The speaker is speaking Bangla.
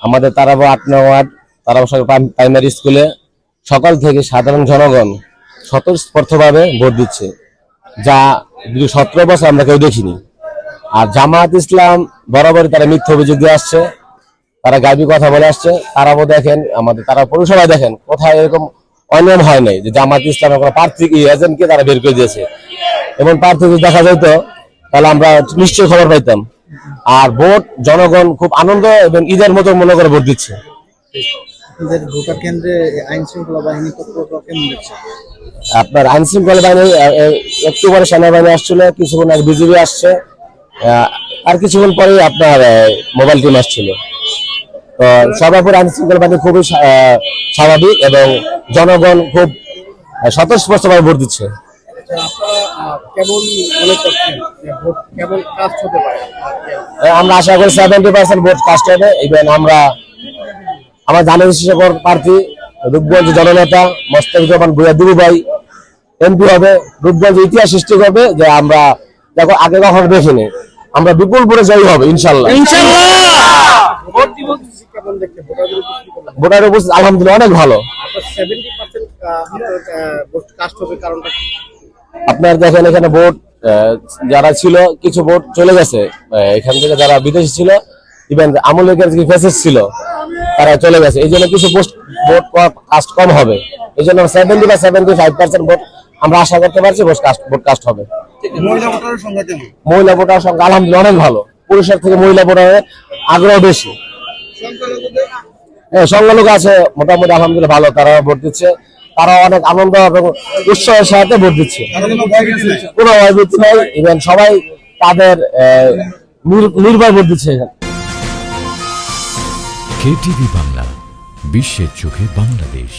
আমাদের তারাবো ৮ নং ওয়ার্ড তারাবো প্রাইমারি স্কুলে সকাল থেকে সাধারণ জনগণ স্বতঃস্ফূর্তভাবে ভোট দিচ্ছে, যা 17 বছর আমরা কেউ দেখিনি। আর জামায়াত ইসলাম বরাবরই তারা মিথ্যা অভিযোগ দিয়ে আসছে, তারা গাইবি কথা বলে আসছে। তারাবো দেখেন, আমাদের তারা পৌরসভায় দেখেন কোথায় এরকম অনিয়ম হয় নাই যে জামায়াত ইসলামের কোনো প্রার্থী এজেন্টকে তারা বের করে দিয়েছে। এবং প্রার্থী যদি দেখা যেত তাহলে আমরা নিশ্চয়ই খবর পাইতাম। আর ভোট জনগণ খুব আনন্দ এবং ঈদের মতো মনে করে ভোট দিচ্ছে। ভোটার কেন্দ্রে আইন শৃঙ্খলা বাহিনী কেমন দেখছে? আপনার আইন শৃঙ্খলা বাহিনী একটু পরে সেনাবাহিনী আসছিল, কিছুক্ষণ আগে বিজিবি আসছে, আর কিছুক্ষণ পরে আপনার মোবাইল টিম আসছিল। তো সর্বোপরি আইন শৃঙ্খলা বাহিনী খুবই স্বাভাবিক এবং জনগণ খুব স্বতঃস্ফূর্তভাবে ভোট দিচ্ছে। আমরা আশা করি 70% ভোট কাস্ট হবে। ইভেন আমার জাতীয় শিক্ষক প্রার্থী রূপগঞ্জ জননেতা মোস্তাফিজুর ভূঁইয়া দুরু ভাই এমপি হবে। রূপগঞ্জ ইতিহাস সৃষ্টি করবে যে আমরা দেখো আগে কখনো দেখিনি, আমরা বিপুল ভোটে জয়ী হবে ইনশাল্লাহ। ভোটার উপস্থিত আলহামদুলিল্লাহ অনেক ভালো। আপনার দেখেন এখানে ভোট যারা ছিল কিছু ভোট চলে গেছে, এখান থেকে যারা বিদেশি ছিল ইভেন আমল লীগের যে ফেসেস ছিল তারা চলে গেছে, এই জন্য কিছু ভোট কাস্ট কম হবে। এই জন্য 70 বা 75% ভোট আমরা আশা করতে পারছি ভোট কাস্ট হবে। মহিলা ভোটার সংখ্যা আলহামদুলিল্লাহ অনেক ভালো, পুরুষের থেকে মহিলা ভোটারের আগ্রহ বেশি। সংখ্যালঘু আছে মোটামুটি আলহামদুলিল্লাহ ভালো, তারা ভোট দিচ্ছে, তারা অনেক আনন্দ এবং উৎসাহের সাথে ভোট দিচ্ছে, কোনো ভয়ভীতি নাই। ইভেন সবাই তাদের নির্ভয় ভোট দিচ্ছে। কেটিভি বাংলা, বিশ্বের চোখে বাংলাদেশ।